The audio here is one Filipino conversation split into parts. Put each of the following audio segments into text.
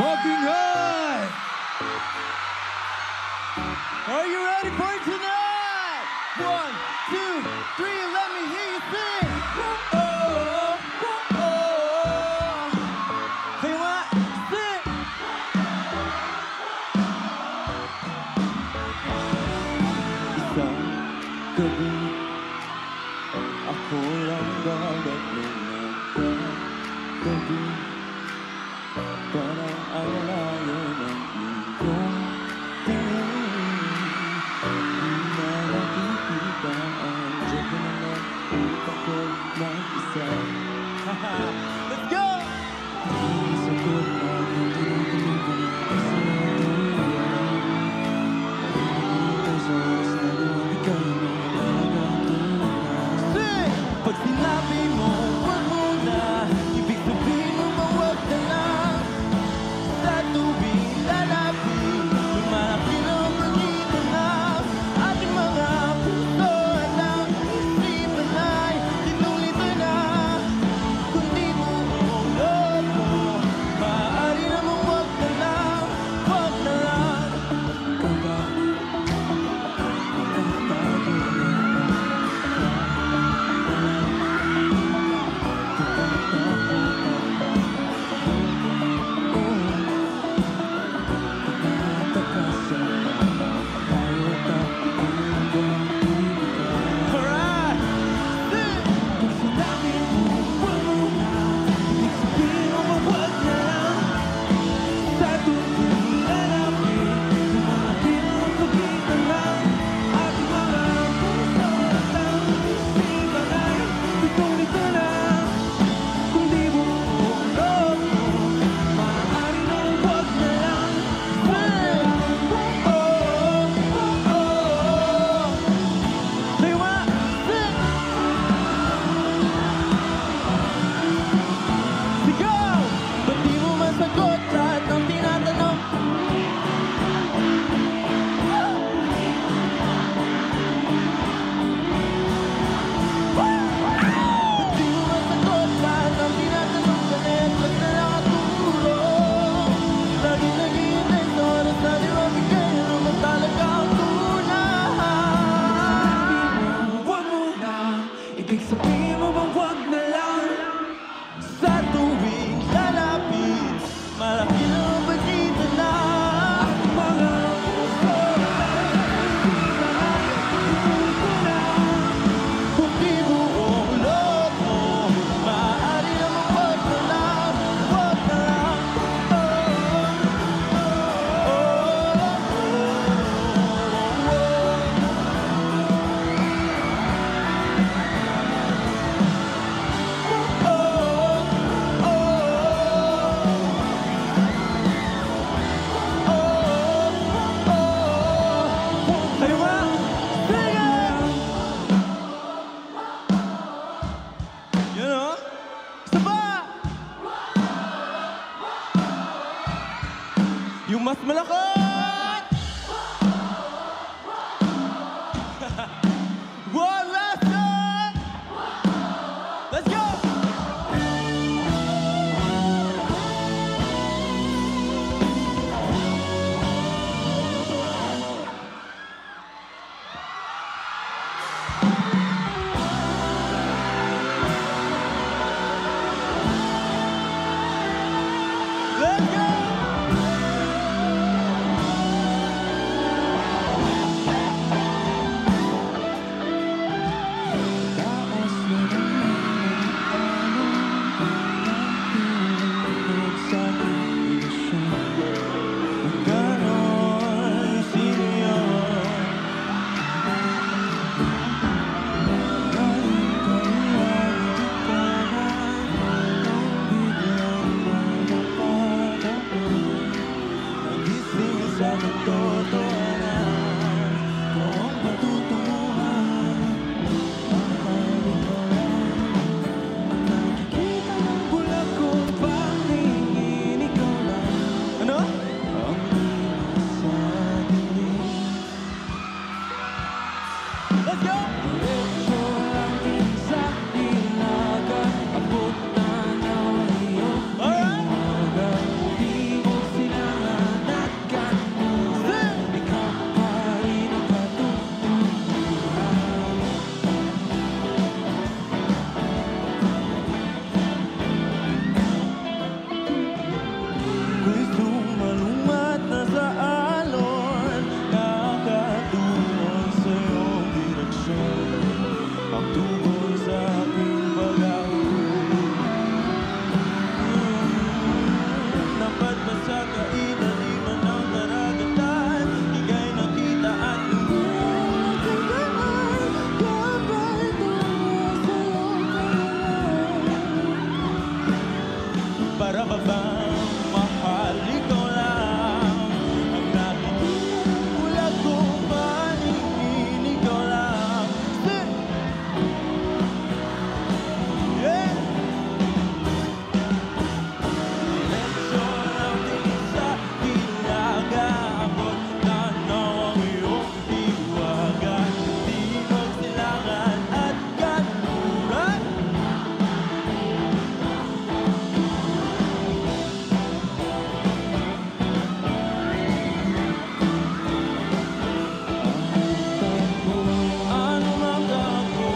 Maingay! Are you ready for tonight? 1, 2, 3, let me hear you sing! Oh, oh, oh, oh. Say what? Sing! Isang gabi ako lang dapat nagkagabi. Parang ang layo ng iyong tingin. Di na nakikita ang diyan ko na lang upang ko mag-isa. Let's go! Sagot ang tinutulugan sa tuloy. Mahinintay sa oras na luwag ikaw na nagatunan. Pag sinabi mo, wag mo na, ibig sabihin mo ba wag na lang? Sa tuwing lalapit, lumalaki ng pagitan na ating mga puso at ang isipan ay tinulito na. Kung di mo loob mo, maaari namang wag na lang, wag na lang. Ikaw ba? Ibig sabihin mo bang wag na lang? Sa tuwing lalapit, malaki na ang pagitan na mga puso. Kung di buong loob mo, maaari namang wag na lang, wag na lang. Yung mas malakot! One last time! Let's go! Let's go! Tungkol sa aking pag-aaral. Dapat ba sa kailaliman ng karagatan? Ika'y nakita at para ba bang mahal ikaw lang ang natutulad kong paningin, ikaw lang. Yeah! Diretso lang din sa hilaga, abot na ang iyong hiwaga. Di magsilangan at kanluran. Ano mang ako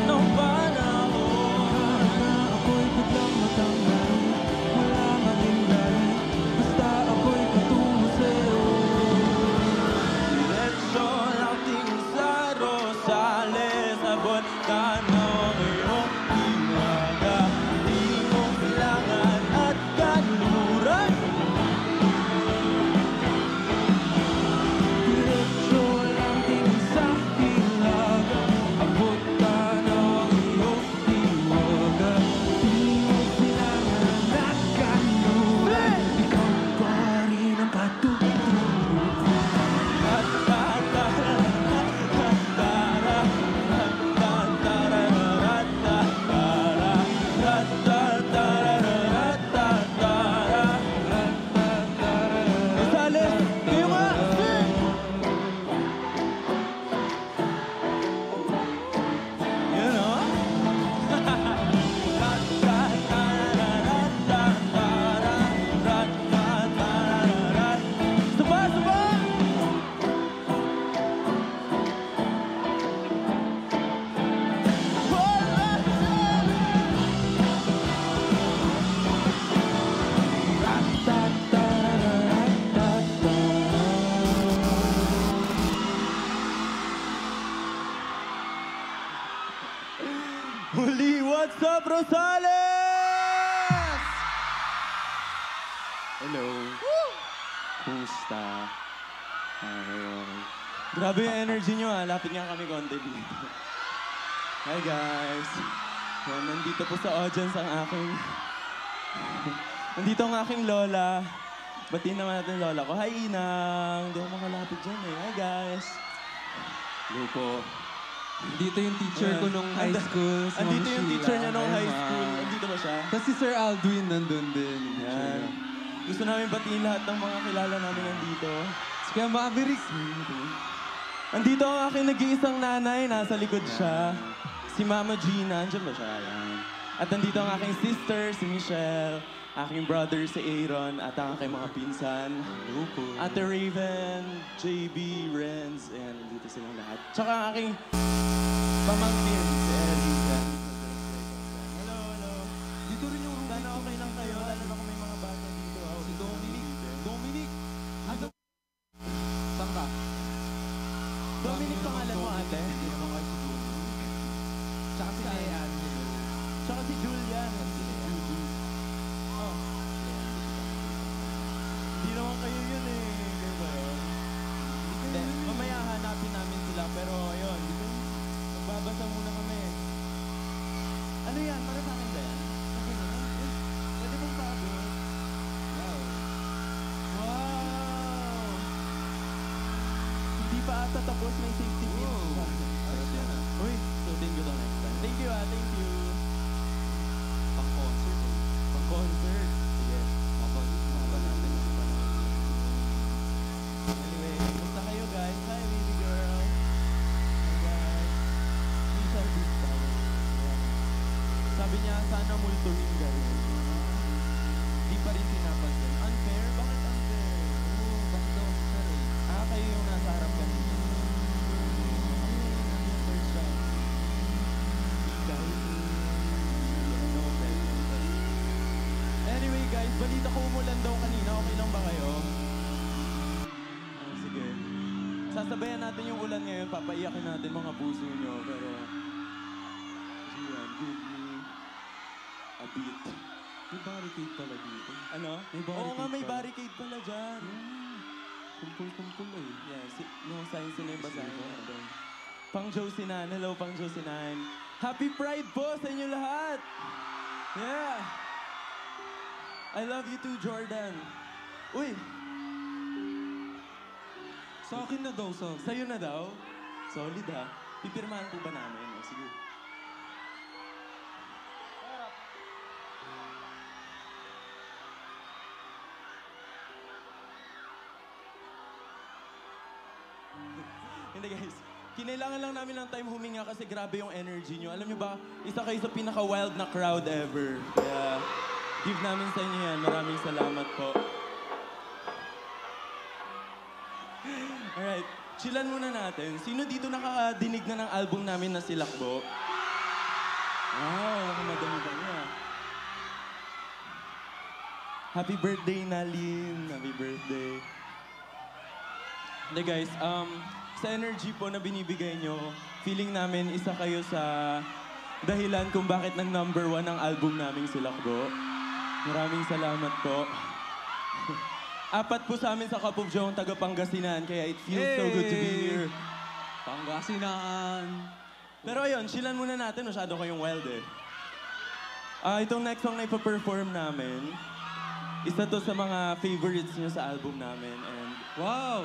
ng panahon na ako'y biglang matanggal, wala matinggal, basta ako'y katungo sa'yo. Diretso lang tingin sa Rosales, abot ka na ang iyong hiwaga. Di mo kailangan at kanluran. Diretso lang din sa hilaga, abot ka ng iyong hiwaga. Di mo kailangan at kanluran. Ikaw pa rin ang katuturan. Gonzales, kayo nga! Yan o. Suba, suba! Muli, what's up, Rosales? Hello. Kumusta? Okay. Grabe yung energy nyo ha. Lapit nga kami konti dito. Hi guys. Yan, nandito po sa audience ang aking... nandito ang aking lola. Batiin naman natin lola ko. Hi Inang. Hindi ako makalapit dyan eh. Hi guys. Hello po. Dito yung teacher ko nung high school. Si Andito Ma'am yung Sheila. teacher niya nung Hi, high Ma'am. school. Andito ba siya? Tapos si Sir Aldwin nandun din. Yan. Gusto namin batiin lahat ng mga kilala namin nandito. Si Kuya Maverick. Andito ang aking nag-iisang nanay. Nasa likod siya. Si Mama Gina. Andiyan ba siya? Yan. At nandito ang aking sister, si Michelle. Aking brother, si Aaron. At ang aking mga pinsan. Ate Raven, JB, Renz. And dito silang lahat. Tsaka ang aking pamangkin, si Ellie. Yan. Hello, hello. Dito rin yung roommate. Sana okay lang kayo. Lalo na kung may mga bata dito. Si Dominic. Dominic! Ano? Saan ka? Dominic pangalan mo, ate? Tsaka si Angelo. Tsaka si Julian. Oh. Hindi naman kayo yun eh. Kayo ba yun? Hindi. Mamaya hanapin namin sila. Pero yun. Magbabasa muna kami. Ano yan? Para sa akin ba yan? Okay naman. Pwede bang paabot? Wow. Wow! Hindi pa ata tapos. May safety pins pa. Ayos yan ah. Uy, so thank you to next time. Thank you thank you. Pang-concert eh. Pang-concert. Sige. Mababa natin ang panahon. Anyway, kumusta kayo guys? Hi, baby girl. Hi guys. Please have this power. Yeah. Sabi niya, sana multo rin guys. Di pa rin pinapansin. Unfair? Bakit unfair? Oo, bakit daw sir eh? Kayo yung nasa harap kanina. Unfair siya. Guys. No offense, no offense. Anyway guys, balita ko umulan daw kanina. Okay lang ba kayo? Sige. sasabayan natin yung ulan ngayon, papaiyakin natin mga puso nyo, pero... Gian, give me a beat. May barricade pala dito. Ano? May barricade Oo nga, may pala. barricade pala dyan. Kumpul-kumpul eh. Yes, yung signs na yung basahin natin. Pang Josinan, hello Pang Josinan. Happy Pride po sa inyo lahat! Yeah! I love you too, Jordan. Uy, Sa akin na daw, sa sa'yo na daw? Solid ha? Pipirmahan po ba namin? O, sige. Hindi guys, kinailangan lang namin ng time huminga kasi grabe yung energy nyo. Alam nyo ba, isa kayo sa pinaka-wild na crowd ever. Kaya, give namin sa inyo yan. Maraming salamat po. Alright, chillan muna natin. Sino dito nakakadinig na ng album namin na Silakbo? Wow, nakamadami ba niya? Happy birthday, Nalin. Happy birthday. Hindi guys, sa energy po na binibigay nyo, feeling namin isa kayo sa dahilan kung bakit nag-number 1 ang album naming Silakbo. Maraming salamat po. 4 po sa amin sa Cup of Joe ang taga Pangasinan, kaya it feels so good to be here. Pangasinan. Pero ayun, chillan muna natin, masyado kayong wild eh. Itong next song na ipaperform namin, isa to sa mga favorites nyo sa album namin. And Wow!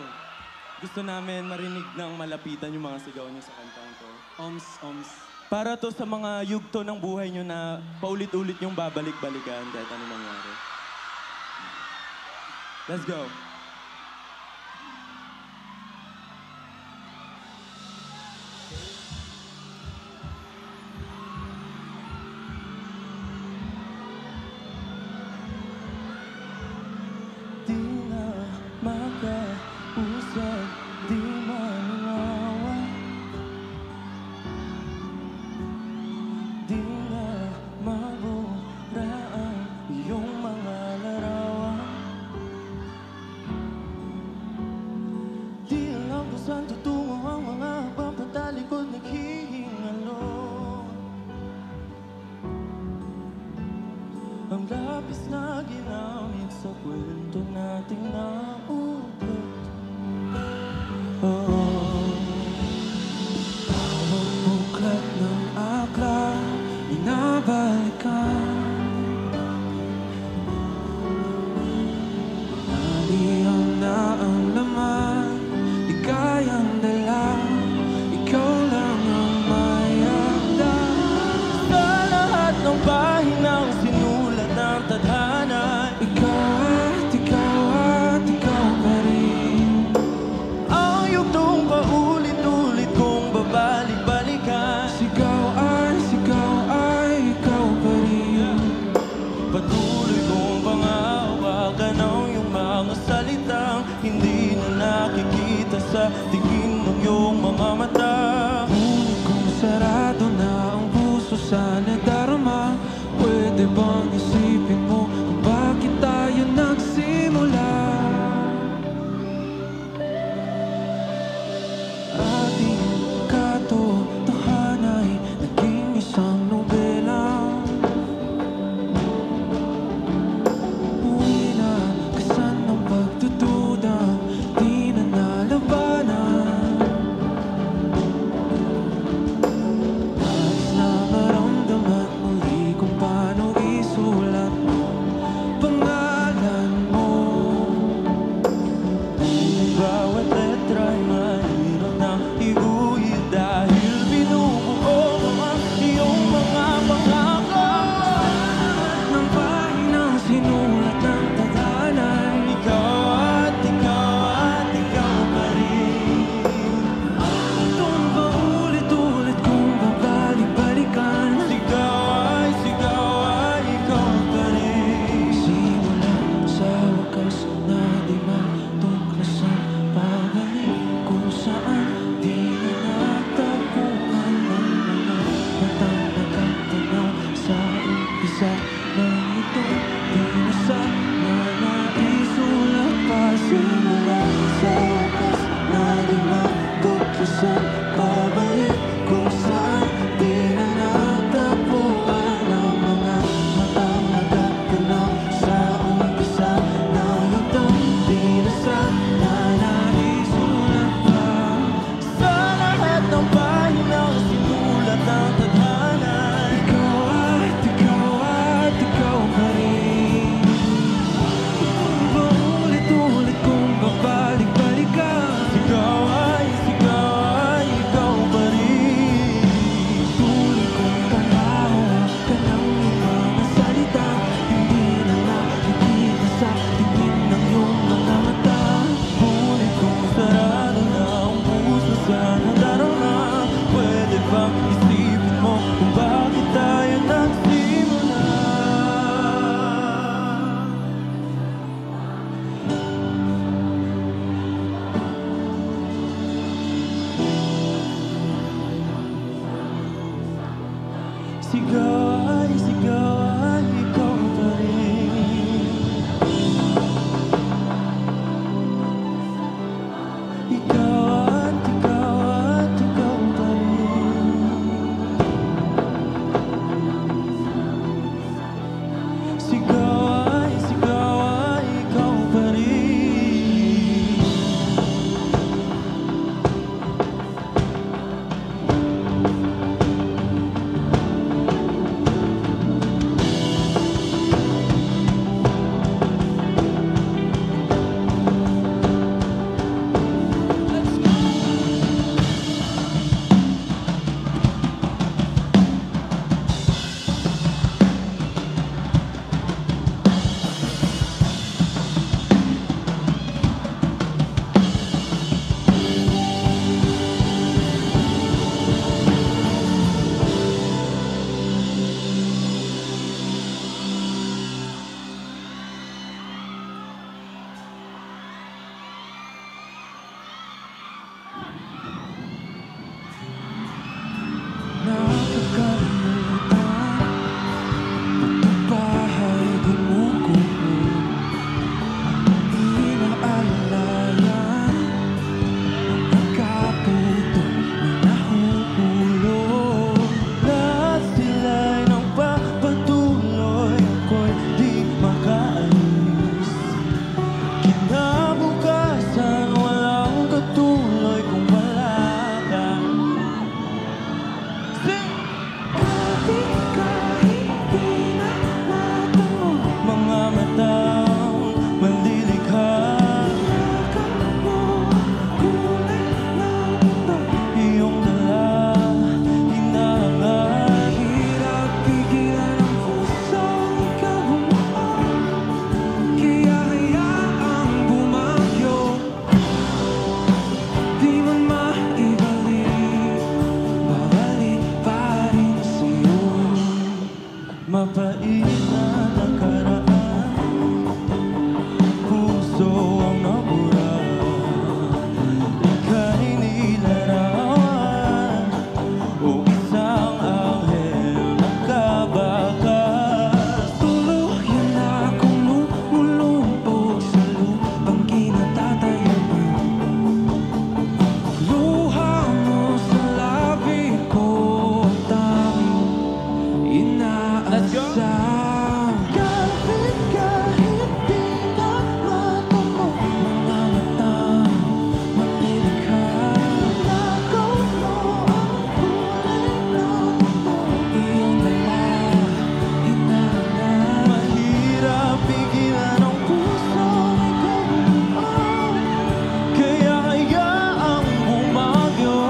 gusto namin marinig ng malapitan yung mga sigaw nyo sa kantang to. Oms. Para to sa mga yugto ng buhay nyo na paulit-ulit yung babalik-balikan kahit ano mangyari. Let's go. Di na makausap, di mananawa. Di na mabura ang iyong mga larawan. Di alam kung saan tutungo ang mga habang patalikod naghihingalo. Ang lapis na ginamit sa kwento nating nautot. Bawang buklat ng akla, inabalikan. Nalihaw na ang laman, di kayang dala. Ikaw lang ang mayagda. Sa lahat ng pahinang sinulat ng tadhana, ikaw at ikaw pa rin. Ang yugto Sigaw ay ikaw pa rin. Ikaw at ikaw pa rin. Sigaw ay ikaw pa rin. Mapait na nakaraan, puso ang nabura, ika'y nilarawan, o isang anghel nakabakas. Tuluyan na akong lumulubog sa lupang kinatatayuan. Luha mo sa labi ko ang tanging inaasam. Kahit di na mata mo, mga matang malilikha. Nakaw mo ang kulay ng mundo, iyong dala, hinahanap. Mahirap pigilan ang pusong ikaw, kaya hayaang bumagyo.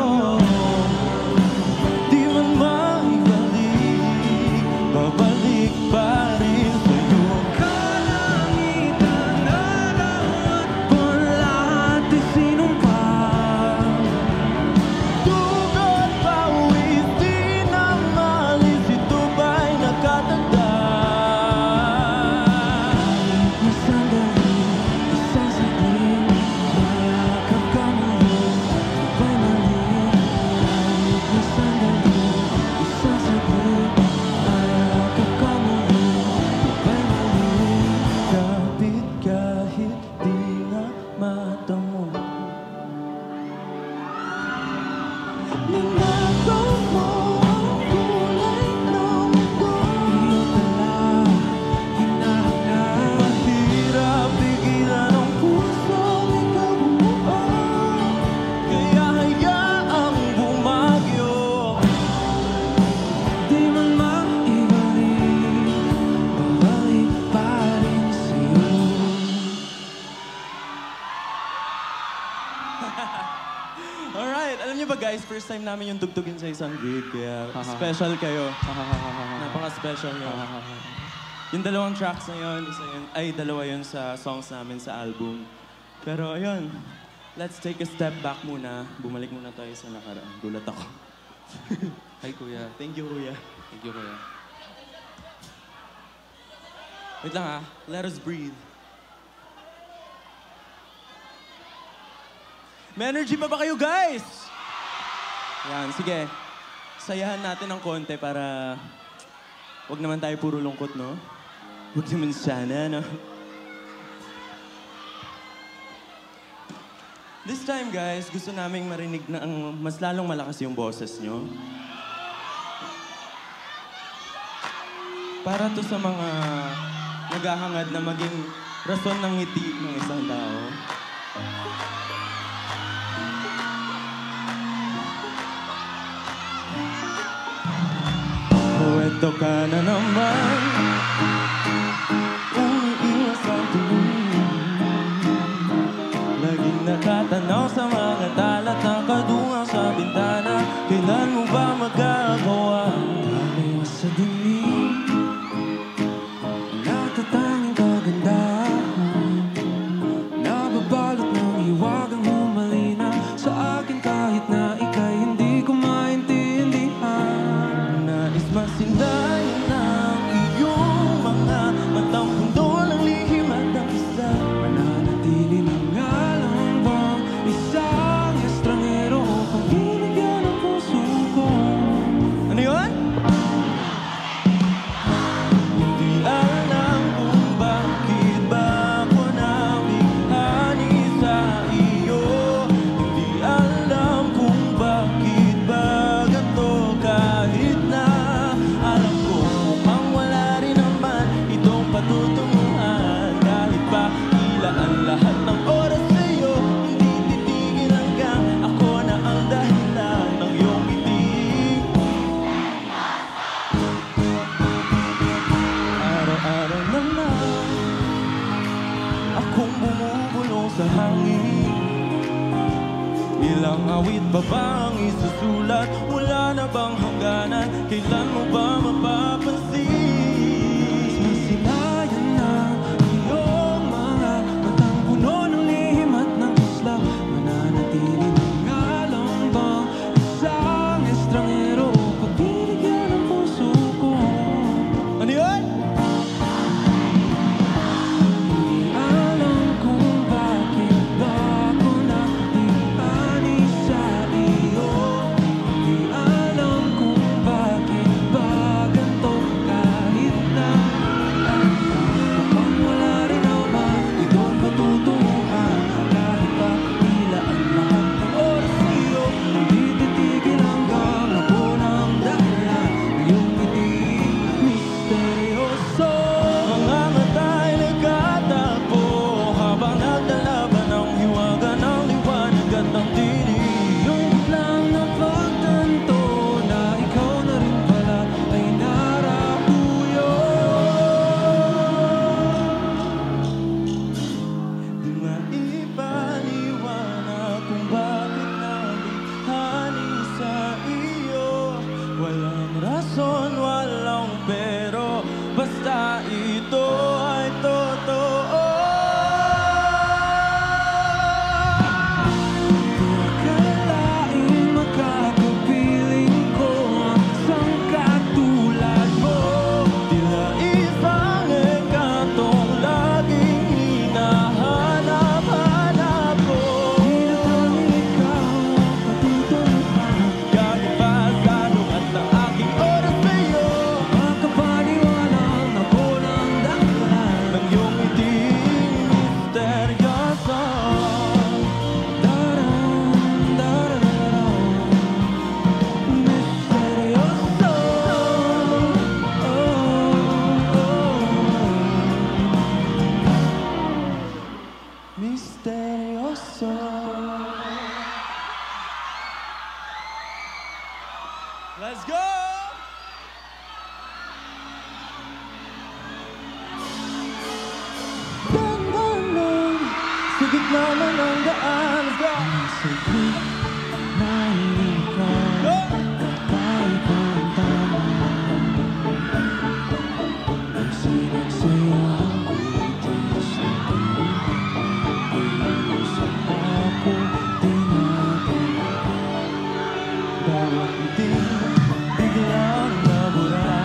Di man maibalik, babalik pa rin sa'yo. Kalangitan na lahat, lahat ay sinumpang. Dugo't pawis, di na malis, ito ba'y nakatanda? Kahit na sandali, isang saglit, mayakap ka ngayon, sabay mali. Kahit na sandali, isang saglit, mayakap ka ngayon, sabay mali. Kapit kahit di na mata mo, ninakaw mo ang kulay ng mundo, iyong dala, hinahanap. Mahirap pigilan ang pusong ikaw bumuo, kaya hayaang bumagyo. Di man maibalik, babalik pa rin sa'yo. Alright, alam niyo ba guys, first time namin yung tugtugin sa isang gig, kaya special kayo. Napaka-special nyo. Yung dalawang tracks na yun, dalawa yun sa songs namin sa album. Pero ayun, let's take a step back muna. Bumalik muna tayo sa nakaraan. Gulat ako. Hi, Kuya. Thank you, Kuya. Thank you, Kuya. Wait lang let us breathe. May energy pa ba kayo, guys? Yan, sige. Sayahan natin ng konti para Huwag naman tayo puro lungkot, no? Huwag naman sana, no? This time, guys, gusto naming marinig na ang mas lalong malakas yung boses nyo. Para to sa mga naghahangad na maging rason ng ngiti ng isang tao. Eto ka na naman, umiiwas ang tingin. Laging nakatanaw sa mga talat ng kadungang sa bintana. Kailan mo ba magagawa? Aliwas sa dilim, natatanging kagandahan, nababalot ng hiwagang humalina sa akin kahit na ika'y hindi ko maintindihan. Nais masindayan ng iyong mga matang pundo ng lihim at ng isla. Mananatili na nga lang bang isang estranghero upang binigyan ng puso ko? Ano yun? Hindi alam kung bakit ba ako nabighani sa iyo. Hindi alam kung bakit ba ganito kahit na alam ko mukhang wala rin naman itong patutunguhan. Kahit pa ilaan lahat ng oras sa'yo, hindi titigil hanggang ako na ang dahilan ng iyong ngiti. Araw-araw na lang akong bumubulong sa hangin. Ilang awit pa ba ang isusulat? Wala na bang hangganan? Kailan mo ba mapapansin? Masilayan na iyong mga matang puno ng lihim at ng isla. Mananatili na nga lang bang isang estranghero upang binigyan ng puso ko? Ano yun? Hindi alam kung bakit ba ako nabighani sa iyo. Hindi alam kung bakit ba ganito kahit na mukhang wala rin naman itong patutunguhan. Kahit pa ilaan lahat ng oras sa'yo, hindi titigil hanggang ako na ang dahilan ng iyong ngiti. Misteryoso, mga mata'y nagkatagpo habang nagdalaban ng hiwaga ng liwanag at ng dilim. Yung biglang napagtanto na ikaw na rin pala ay narapuyo. Di maipaliwanag kung bakit nabighani sa iyo. Walang rason, walang pero, basta ito ay totoo. Di akalaing makakapiling ko ang isang katulad mo. Tila isang engkantong laging hinahanap-hanap ko. Tila tanging ikaw ang patutunguhan. Gagapasalo at ang aking oras sa'yo. Makapaniwalang ako ng dahilan ng iyong ngiting misteryoso. Daran, daran, misteryoso. Misteryoso. Let's go! Dandanan, sa gitna na ng daan. Let's go! Sa gitna ng daan, tatay ko ang tama. Ang sinagsayang itis na tayo, ilusang ako tinatin. Bawat ngiti, biglang nabura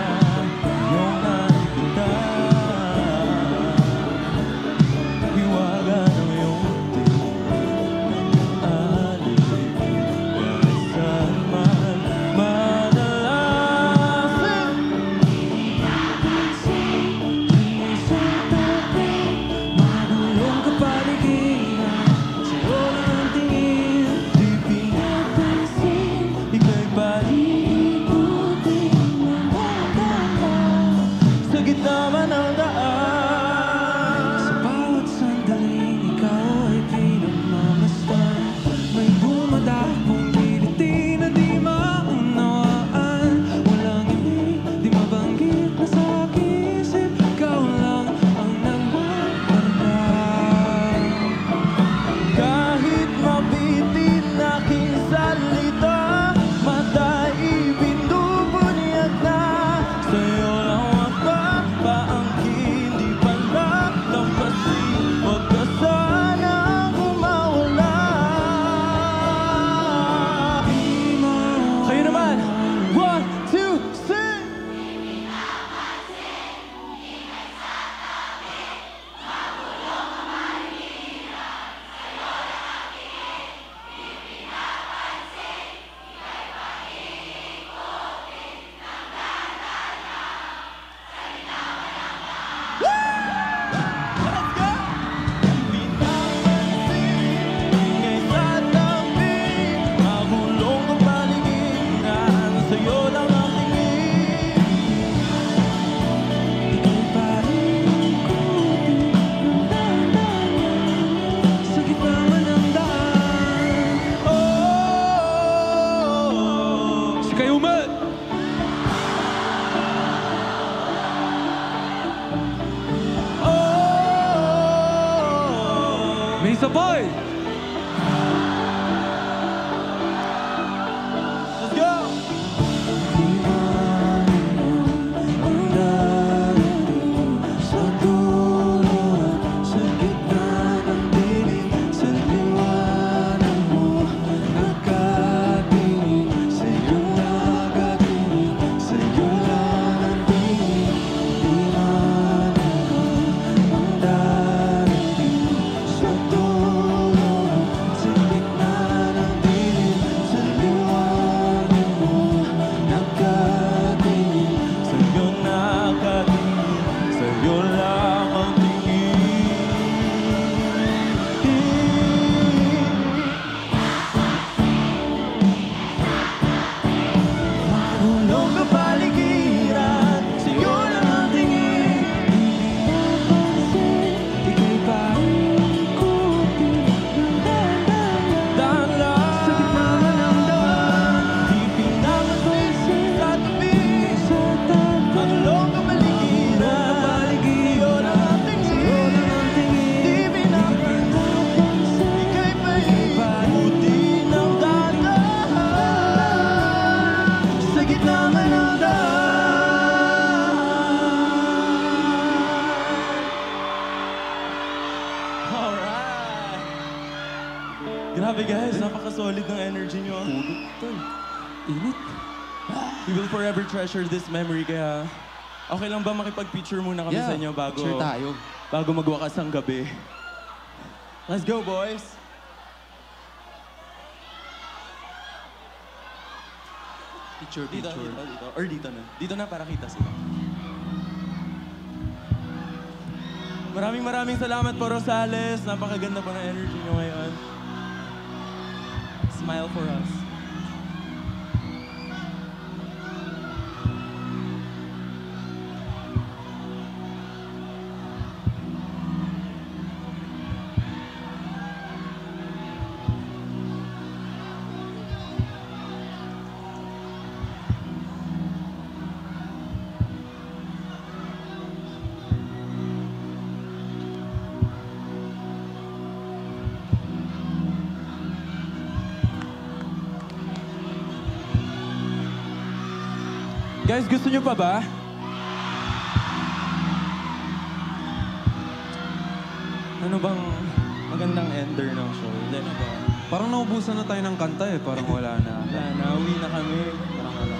iyong nakikita. Hiwaga ng iyong ngiti, alipin kahit saan man madalas. kayo man! Oh, May isa pa eh! let's go! Sa'yo nakatingin, sa'yo lang ang tingin. Mahulog ang paligiran, sa'yo lang ang tingin. Ika'y paikutin, dahan lang sa gitna ng daan. Di pinapatuloy sa tabi. Mahulog ang paligiran, sa'yo lang ang tingin. Di pinapatuloy, ika'y paikutin ng dahan sa gitna ng daan. Alright! Grabe guys, napaka-solid ng energy nyo. Init. We will forever treasure this memory, kaya okay lang ba makipag-picture muna kami sa inyo Picture tayo. bago magwakas ang gabi? Let's go, boys! Picture, Dito, picture. dito. Or dito na. Dito na para kita sila. Maraming salamat po, Rosales. Napakaganda po ng energy nyo ngayon. Smile for us. Guys, gusto nyo pa ba? Ano bang magandang ender ng show? Hindi na ba? Parang naubusan na tayo ng kanta eh. Parang wala na. Wala na, uwi na kami. Parang wala.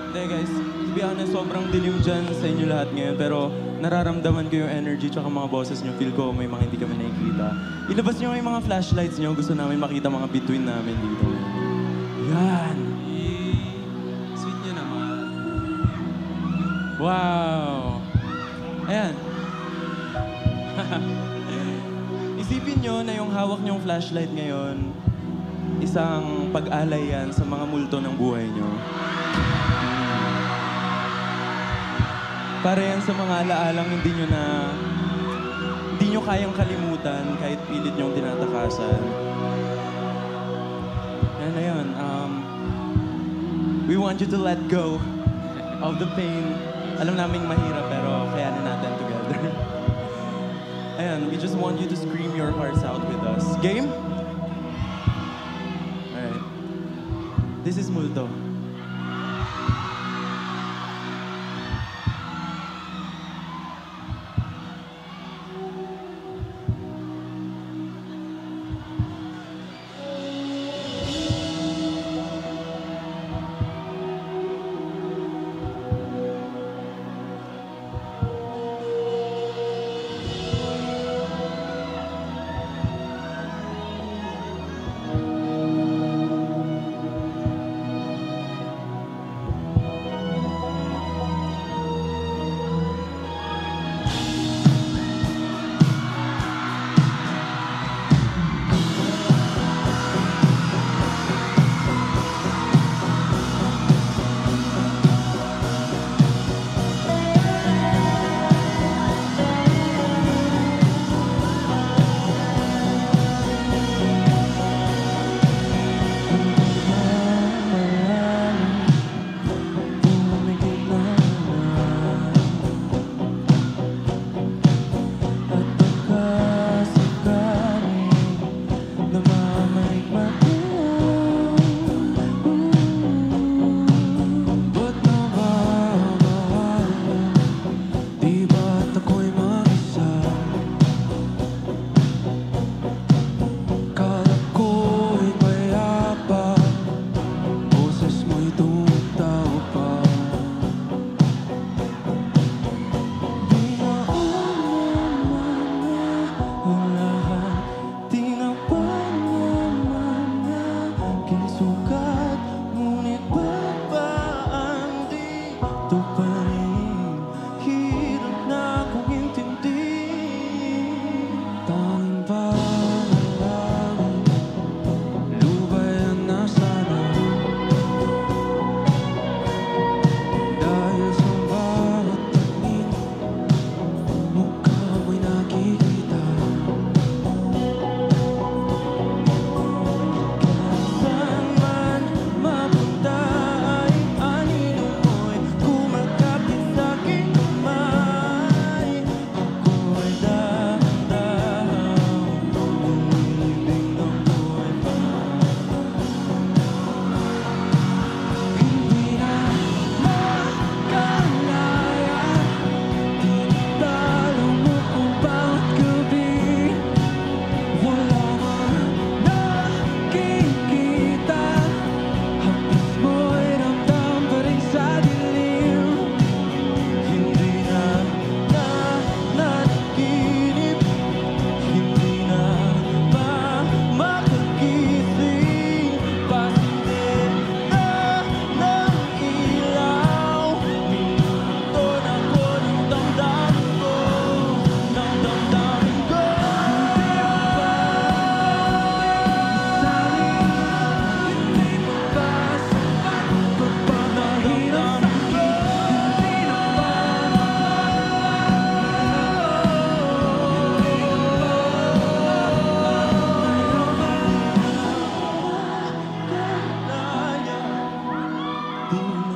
Hindi guys, to be honest, sobrang dilim dyan sa inyo lahat ngayon. Pero nararamdaman ko yung energy tsaka mga boses nyo. Feel ko may mga hindi kami nakikita. Ilabas nyo yung mga flashlights nyo. Gusto namin makita mga between namin dito. Yan! Sweet niya naman. Wow! Ayan. Isipin nyo na yung hawak nyong flashlight ngayon, isang pag-alay yan sa mga multo ng buhay nyo. Para yan sa mga alaalang hindi nyo kayang kalimutan kahit pilit nyong tinatakasan. Yan na yun. We want you to let go of the pain. Alam naming mahirap pero kayanin natin together. Ayan, we just want you to scream your hearts out with us. Game? Alright. This is Multo. Di